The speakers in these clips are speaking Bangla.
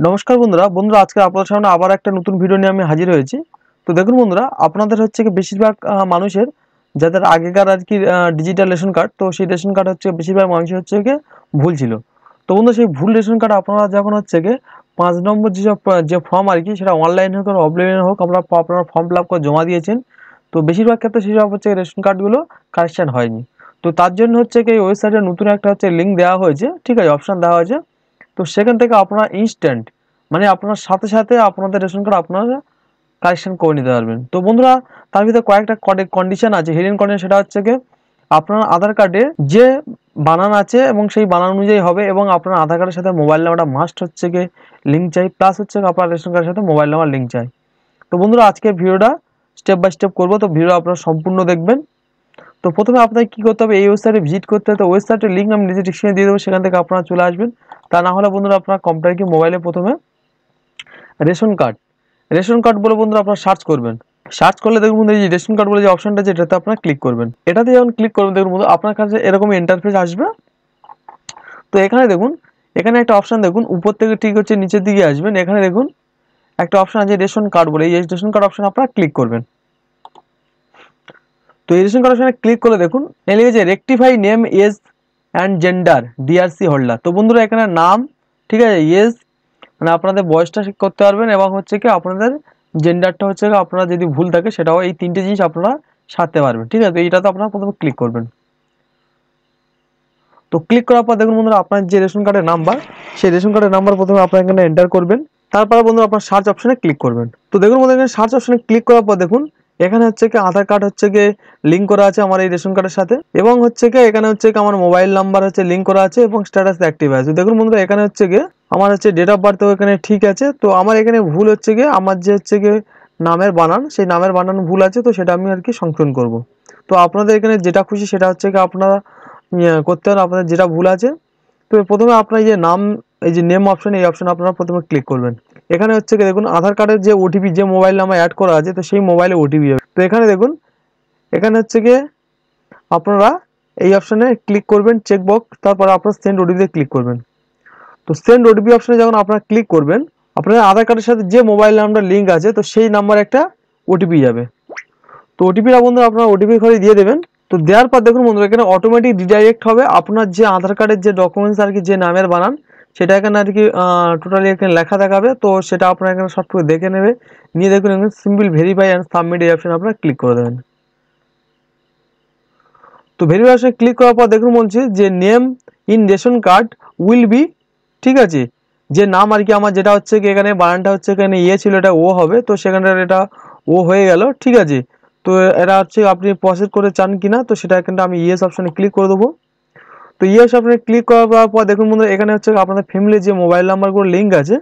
নমস্কার বন্ধুরা আজকে আপনাদের সামনে আবার একটা নতুন ভিডিও নিয়ে আমি হাজির হয়েছি। তো দেখুন বন্ধুরা, আপনাদের হচ্ছে কি বেশিরভাগ মানুষের যাদের আগেকার আর কি ডিজিটাল রেশন কার্ড, তো সেই রেশন কার্ড হচ্ছে বেশিরভাগ মানুষের হচ্ছে কি ভুল ছিল। তো বন্ধুরা, সেই ভুল রেশন কার্ড আপনারা যখন হচ্ছে কি 5 নম্বর যে ফর্ম আর কি, সেটা অনলাইন হোক আর অফলাইন হোক, আপনারা ফর্ম ফিল আপ করে জমা দিয়েছেন। তো বেশিরভাগ ক্ষেত্রে সেসব হচ্ছে রেশন কার্ডগুলো কারেকশন হয়নি। তো তার জন্য হচ্ছে কি ওয়েবসাইটে নতুন একটা হচ্ছে লিঙ্ক দেওয়া হয়েছে, ঠিক আছে, অপশন দেওয়া হয়েছে। তো সেখান থেকে আপনারা ইনস্ট্যান্ট, মানে আপনার সাথে সাথে আপনাদের রেশন কার্ড আপনারা কারেকশন করে নিতে পারবেন। তো বন্ধুরা, তার ভিতরে কয়েকটা কন্ডিশন আছে, হিডেন কন্ডিশন। সেটা হচ্ছে কি আপনার আধার কার্ডে যে বানান আছে এবং সেই বানান অনুযায়ী হবে, এবং আপনার আধার কার্ডের সাথে মোবাইল নাম্বারটা মাস্ট হচ্ছে কি লিঙ্ক চাই, প্লাস হচ্ছে আপনার রেশন কার্ডের সাথে মোবাইল নাম্বার লিঙ্ক চাই। তো বন্ধুরা, আজকে ভিডিওটা স্টেপ বাই স্টেপ করবো, তো ভিডিও আপনারা সম্পূর্ণ দেখবেন। তো প্রথমে আপনাকে কি করতে হবে, এই ওয়েবসাইটে ভিজিট করতে হবে। তো ওয়েবসাইটের লিঙ্ক আমি নিজে ডিসক্রিপশনে দিয়ে দেবো, সেখান থেকে আপনারা চলে আসবেন। তা না হলে বন্ধুরা, আপনার কম্পিউটার কি মোবাইলে প্রথমে রেশন কার্ড বলে বন্ধুরা আপনারা সার্চ করবেন। সার্চ করলে দেখুন বন্ধু, এই যে রেশন কার্ড বলে যে অপশনটা আছে, এটাতে আপনারা ক্লিক করবেন। এটাতে যখন ক্লিক করবেন দেখুন বন্ধু, আপনার কাছে এরকম ইন্টারফেস আসবে। তো এখানে দেখুন, এখানে একটা অপশন দেখুন, উপর থেকে ঠিক হচ্ছে নিচের দিকে আসবেন। এখানে দেখুন একটা অপশন আছে রেশন কার্ড বলে, এই রেশন কার্ড অপশন আপনারা ক্লিক করবেন। তো এই রেশন কার্ড অপশনে ক্লিক করলে দেখুন এ লিখেছে rectify name as and gender DRC holder. তো বন্ধুরা, এখানে নাম, ঠিক আছে, এজ মানে আপনাদের বয়সটা ঠিক করতে পারবেন, এবং হচ্ছে কি আপনাদের জেন্ডারটা হচ্ছে আপনারা যদি ভুল থাকে সেটাও, এই তিনটে জিনিস আপনারা সারতে পারবেন, ঠিক আছে। তো এইটাতে আপনারা প্রথমে ক্লিক করবেন। তো ক্লিক করার পর দেখুন বন্ধুরা, আপনার যে রেশন কার্ডের নাম্বার, সেই রেশন কার্ডের নাম্বার প্রথমে আপনারা এখানে এন্টার করবেন। তারপরে বন্ধুরা আপনার সার্চ অপশনে ক্লিক করবেন। তো দেখুন বন্ধুরা, এখানে সার্চ অপশনে ক্লিক করার পর দেখুন এখানে হচ্ছে কি আধার কার্ড হচ্ছে কি লিঙ্ক করা আছে আমার এই রেশন কার্ডের সাথে, এবং হচ্ছে কি এখানে হচ্ছে কি আমার মোবাইল নাম্বার হচ্ছে লিঙ্ক করা আছে, এবং স্ট্যাটাস অ্যাক্টিভ আছে। দেখুন বন্ধুরা, এখানে হচ্ছে কি আমার হচ্ছে ডেট অফ বার্থ এখানে ঠিক আছে। তো আমার এখানে ভুল হচ্ছে কি আমার যে হচ্ছে কি নামের বানান, সেই নামের বানান ভুল আছে, তো সেটা আমি আর কি সংশোধন করব। তো আপনাদের এখানে যেটা খুশি সেটা হচ্ছে কি আপনারা করতে হবে, আপনাদের যেটা ভুল আছে। তো প্রথমে আপনার এই যে নাম, এই যে নেম অপশন, এই অপশন আপনারা প্রথমে ক্লিক করবেন। এখানে হচ্ছে কি দেখুন আধার কার্ডের যে ওটিপি, যে মোবাইল নাম্বার অ্যাড করা আছে, তো সেই মোবাইলে ওটিপি যাবে। তো এখানে দেখুন, এখানে হচ্ছে কি আপনারা এই অপশনে ক্লিক করবেন চেকবক্স, তারপর আপনারা সেন্ড ওটিপিতে ক্লিক করবেন। তো সেন্ড ওটিপি অপশনে যখন আপনারা ক্লিক করবেন, আপনার আধার কার্ডের সাথে যে মোবাইল নাম্বার লিঙ্ক আছে, তো সেই নাম্বারে একটা ওটিপি যাবে। তো ওটিপিটা বন্ধুরা আপনারা ওটিপি ঘরে দিয়ে দেবেন। তো দেওয়ার পর দেখুন বন্ধুরা, এখানে অটোমেটিক রিডাইরেক্ট হবে আপনার যে আধার কার্ডের যে ডকুমেন্টস আর কি, যে নামের বানান, সেটা এখানে আর কি টোটালি এখানে লেখা দেখাবে। তো সেটা আপনারা এখানে শর্ট করে দেখে নেবে, নিয়ে দেখুন এখানে সিম্পল ভেরিফাই অ্যান্ড সাবমিট এই অপশন আপনারা ক্লিক করে দেবেন। তো ভেরিফিকেশনে ক্লিক করার পর দেখুন বলছে যে name in ration card will be, ঠিক আছে, যে নাম আর কি আমার যেটা হচ্ছে কি এখানে বানানটা হচ্ছে এখানে ইয়ে ছিল, এটা ও হবে। তো সেখানে এটা ও হয়ে গেল, ঠিক আছে। তো এটা হচ্ছে আপনি প্রসেস করে চান কিনা, তো সেটা এখানে আমি ইয়েস অপশনে ক্লিক করে দেবো। তো ইয়েস অপশনে ক্লিক করার পর দেখুন বন্ধুরা, এখানে হচ্ছে আপনাদের ফ্যামিলির যে মোবাইল নাম্বারগুলো লিঙ্ক আছে,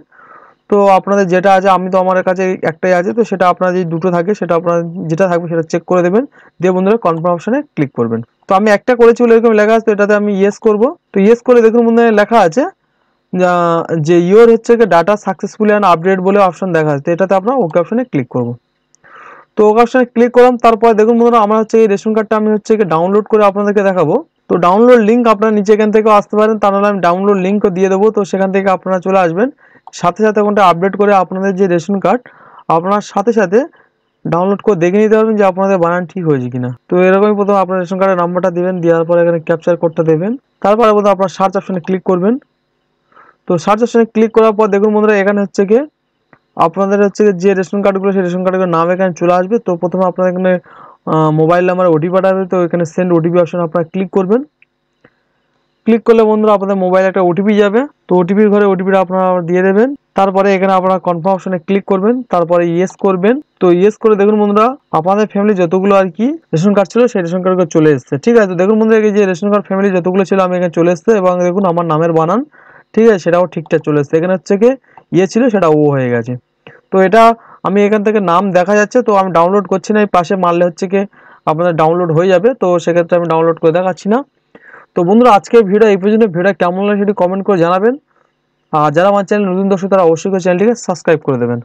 তো আপনাদের যেটা আছে, আমি তো আমার কাছে একটাই আছে, তো সেটা আপনার যদি দুটো থাকে সেটা আপনার যেটা থাকবে সেটা চেক করে দেবেন, দিয়ে বন্ধুরা কনফার্ম অপশনে ক্লিক করবেন। তো আমি একটা করেছি বলে এরকম লেখা আছে, তো এটাতে আমি ইয়েস করব। তো ইয়েস করে দেখুন বন্ধুরা লেখা আছে যে ইওর হচ্ছে ডাটা সাকসেসফুলি অ্যান্ড আপডেট বলে অপশন দেখা যাচ্ছে, এটাতে আপনার ওকে অপশনে ক্লিক করব। তো ওকে অপশনে ক্লিক করলাম। তারপর দেখুন বন্ধুরা, আমার হচ্ছে এই রেশন কার্ডটা আমি হচ্ছে ডাউনলোড করে আপনাদেরকে দেখাবো। তো ডাউনলোড লিঙ্ক আপনারা নিচে এখান থেকেও আসতে পারেন, তা নাহলে আমি ডাউনলোড লিঙ্কও দিয়ে দেবো। তো সেখান থেকে আপনারা চলে আসবেন, সাথে সাথে কোনটা আপডেট করে আপনাদের যে রেশন কার্ড আপনার সাথে সাথে ডাউনলোড করে দেখে নিতে পারবেন যে আপনাদের বানান ঠিক হয়েছে কিনা। তো এরকমই প্রথমে আপনার রেশন কার্ডের নাম্বারটা দিবেন, দেওয়ার পরে এখানে ক্যাপচার কোডটা দেবেন। তারপরে বন্ধু আপনার সার্চ অপশনে ক্লিক করবেন। তো সার্চ অপশনে ক্লিক করার পর দেখুন বন্ধুরা, এখানে হচ্ছে কি আপনাদের হচ্ছে যে রেশন কার্ডগুলো, সেই রেশন কার্ডগুলোর নাম এখানে চলে আসবে। তো প্রথমে আপনার এখানে মোবাইল নাম্বার ওটিপি পাঠাবে, তো এখানে সেন্ড ওটিপি অপশন আপনারা ক্লিক করবেন। ক্লিক করলে বন্ধুরা আপনাদের মোবাইলে একটা ওটিপি যাবে। তো ওটিপির ঘরে ওটিপিটা আপনারা দিয়ে দেবেন। তারপরে এখানে আপনারা কনফার্ম অপশনে ক্লিক করবেন, তারপরে ইয়েস করবেন। তো ইয়েস করে দেখুন বন্ধুরা, আপনাদের ফ্যামিলি যতগুলো আর কি রেশন কার্ড ছিল সেই রেশন কার্ডগুলো চলে এসেছে, ঠিক আছে। তো দেখুন বন্ধুরা, এই যে রেশন কার্ড ফ্যামিলি যতগুলো ছিল আমি এখানে চলে এসেছে, এবং দেখুন আমার নামের বানান, ঠিক আছে, সেটাও ঠিকঠাক চলে এসেছে। এখানে হচ্ছে কি ইয়ে ছিল সেটা ও হয়ে গেছে। তো এটা আমি এখান থেকে নাম দেখা যাচ্ছে, তো আমি ডাউনলোড করছি না, এই পাশে মারলে হচ্ছে কি আপনাদের ডাউনলোড হয়ে যাবে। তো সেক্ষেত্রে আমি ডাউনলোড করে দেখাচ্ছি না। তো বন্ধুরা, আজকের ভিডিও এই পর্যন্ত। ভিডিও কেমন লাগে সেটি কমেন্ট করে জানাবেন। আর যারা আমার চ্যানেল নতুন দর্শক তারা অবশ্যই চ্যানেলটিকে সাবস্ক্রাইব করে দেবেন।